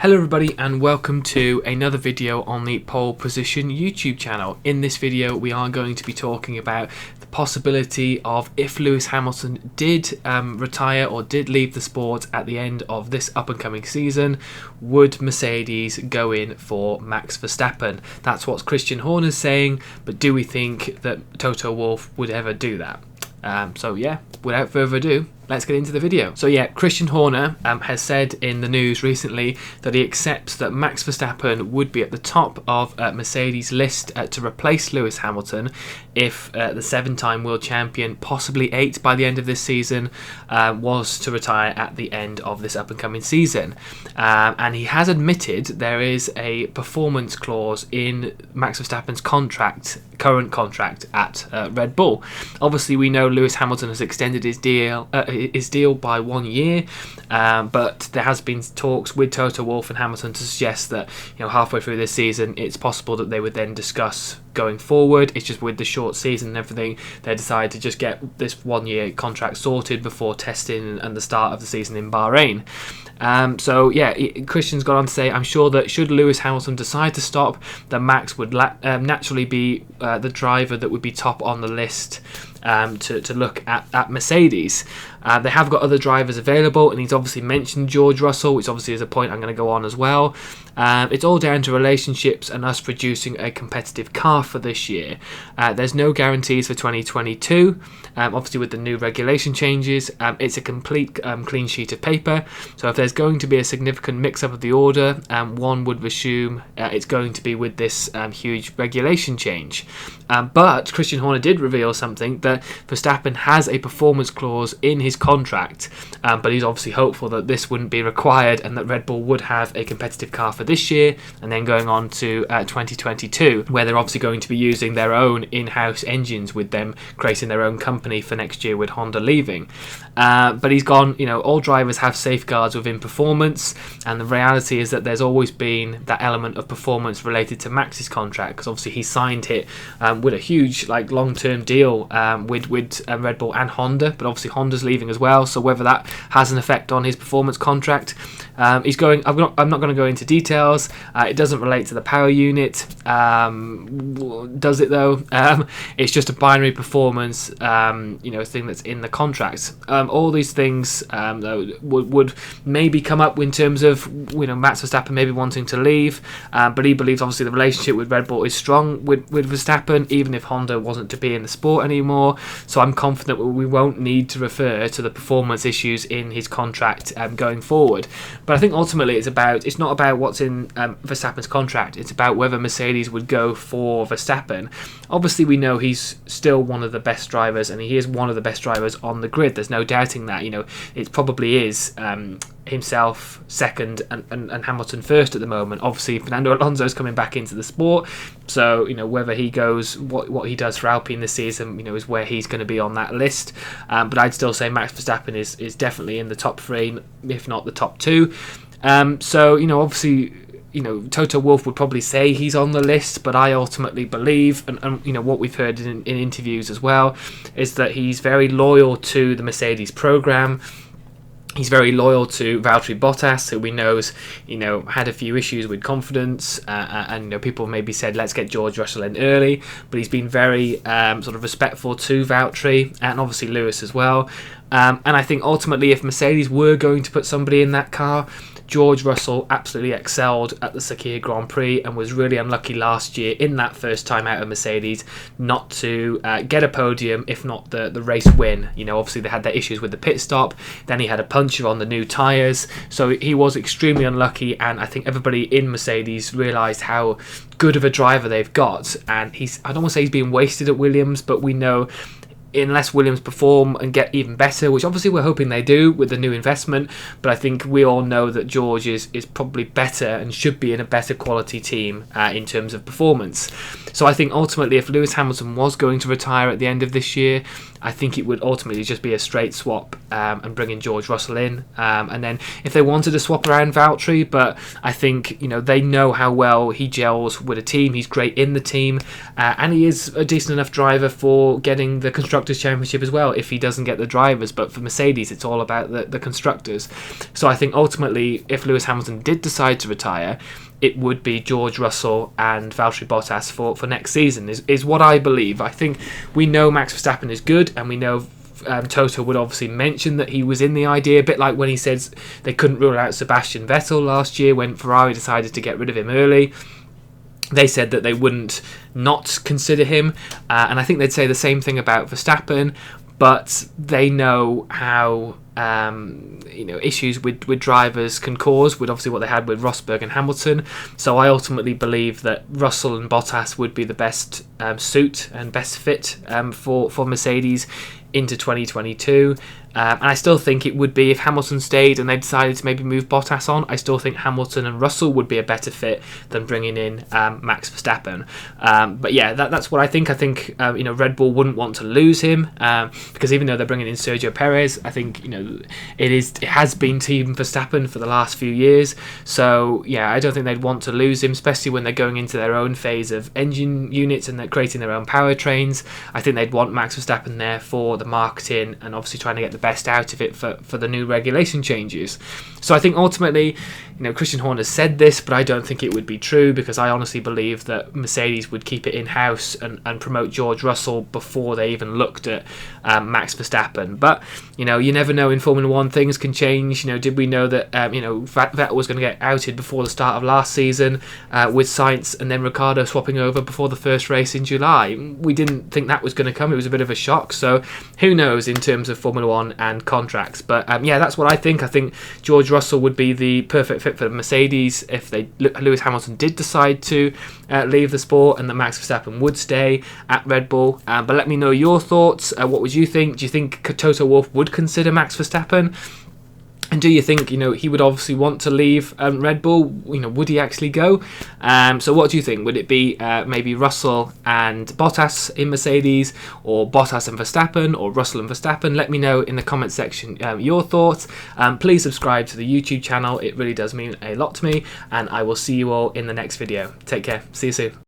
Hello everybody and welcome to another video on the Pole Position YouTube channel. In this video we are going to be talking about the possibility of if Lewis Hamilton did retire or did leave the sport at the end of this up and coming season, would Mercedes go in for Max Verstappen? That's what Christian Horner's saying, but do we think that Toto Wolff would ever do that? So yeah, without further ado, let's get into the video. So yeah, Christian Horner has said in the news recently that he accepts that Max Verstappen would be at the top of Mercedes' list to replace Lewis Hamilton if the 7-time world champion, possibly 8 by the end of this season, was to retire at the end of this up-and-coming season. And he has admitted there is a performance clause in Max Verstappen's current contract at Red Bull. Obviously, we know Lewis Hamilton has extended his deal by 1 year, but there has been talks with Toto Wolff and Hamilton to suggest that halfway through this season it's possible that they would then discuss going forward. It's just with the short season and everything, they decided to just get this 1 year contract sorted before testing and the start of the season in Bahrain. So yeah, Christian's gone on to say, I'm sure that should Lewis Hamilton decide to stop, that Max would naturally be the driver that would be top on the list to look at Mercedes. They have got other drivers available, and he's obviously mentioned George Russell, which obviously is a point I'm going to go on as well. It's all down to relationships and us producing a competitive car for this year. There's no guarantees for 2022. Obviously with the new regulation changes, it's a complete clean sheet of paper. So if there's going to be a significant mix-up of the order, one would assume it's going to be with this huge regulation change. But Christian Horner did reveal something, that Verstappen has a performance clause in his contract, but he's obviously hopeful that this wouldn't be required and that Red Bull would have a competitive car for this year, and then going on to 2022, where they're obviously going to be using their own in-house engines, with them creating their own company for next year with Honda leaving. But he's gone, all drivers have safeguards within performance, and the reality is that there's always been that element of performance related to Max's contract, because obviously he signed it with a huge long-term deal with Red Bull and Honda, but obviously Honda's leaving as well, so whether that has an effect on his performance contract, he's going. I'm not going to go into details. It doesn't relate to the power unit. Does it though? It's just a binary performance, thing that's in the contract. All these things though, would maybe come up in terms of Max Verstappen maybe wanting to leave, but he believes obviously the relationship with Red Bull is strong with Verstappen, even if Honda wasn't to be in the sport anymore. So I'm confident we won't need to refer to the performance issues in his contract going forward. But I think ultimately it's not about what's in Verstappen's contract, it's about whether Mercedes would go for Verstappen. Obviously we know he's still one of the best drivers, and he is one of the best drivers on the grid, there's no doubting that. It probably is himself second and Hamilton first at the moment. Obviously Fernando Alonso is coming back into the sport, so whether he goes, what he does for Alpine this season, is where he's going to be on that list. But I'd still say Max Verstappen is definitely in the top 3, if not the top 2. So obviously Toto Wolff would probably say he's on the list, but I ultimately believe, and what we've heard in interviews as well, is that he's very loyal to the Mercedes program. He's very loyal to Valtteri Bottas, who we know's had a few issues with confidence, and people maybe said let's get George Russell in early, but he's been very sort of respectful to Valtteri and obviously Lewis as well. And I think ultimately if Mercedes were going to put somebody in that car, George Russell absolutely excelled at the Sakir Grand Prix and was really unlucky last year in that first time out of Mercedes not to get a podium, if not the race win. Obviously they had their issues with the pit stop, then he had a puncture on the new tyres, so he was extremely unlucky, and I think everybody in Mercedes realised how good of a driver they've got, and I don't want to say he's being wasted at Williams, but we know unless Williams perform and get even better, which obviously we're hoping they do with the new investment, but I think we all know that George is probably better and should be in a better quality team in terms of performance. So I think ultimately if Lewis Hamilton was going to retire at the end of this year, I think it would ultimately just be a straight swap and bringing George Russell in. And then if they wanted to swap around Valtteri, but I think, you know, they know how well he gels with a team. He's great in the team, and he is a decent enough driver for getting the Constructors' Championship as well if he doesn't get the drivers. But for Mercedes, it's all about the Constructors. So I think ultimately, if Lewis Hamilton did decide to retire, it would be George Russell and Valtteri Bottas for next season, is what I believe. I think we know Max Verstappen is good, and we know Toto would obviously mention that he was in the idea, a bit like when he says they couldn't rule out Sebastian Vettel last year when Ferrari decided to get rid of him early. They said that they wouldn't not consider him, and I think they'd say the same thing about Verstappen, but they know how issues with drivers can cause, with obviously what they had with Rosberg and Hamilton. So I ultimately believe that Russell and Bottas would be the best suit and best fit for Mercedes into 2022. And I still think it would be, if Hamilton stayed and they decided to maybe move Bottas on, I still think Hamilton and Russell would be a better fit than bringing in Max Verstappen. But yeah, that's what I think. I think Red Bull wouldn't want to lose him because even though they're bringing in Sergio Perez, I think it has been Team Verstappen for the last few years. So yeah, I don't think they'd want to lose him, especially when they're going into their own phase of engine units and they're creating their own powertrains. I think they'd want Max Verstappen there for the marketing and obviously trying to get the best out of it for the new regulation changes. So I think ultimately, Christian Horner said this, but I don't think it would be true, because I honestly believe that Mercedes would keep it in-house and promote George Russell before they even looked at Max Verstappen. But, you never know in Formula 1, things can change. Did we know that, Vettel was going to get outed before the start of last season with Sainz and then Ricciardo swapping over before the first race in July? We didn't think that was going to come. It was a bit of a shock. So who knows in terms of Formula 1 and contracts. But yeah, that's what I think. I think George Russell would be the perfect fit for Mercedes if Lewis Hamilton did decide to leave the sport, and that Max Verstappen would stay at Red Bull. But let me know your thoughts. What would you think? Do you think Toto Wolff would consider Max Verstappen? And do you think, he would obviously want to leave Red Bull? Would he actually go? So what do you think? Would it be maybe Russell and Bottas in Mercedes, or Bottas and Verstappen, or Russell and Verstappen? Let me know in the comment section your thoughts. Please subscribe to the YouTube channel. It really does mean a lot to me. And I will see you all in the next video. Take care. See you soon.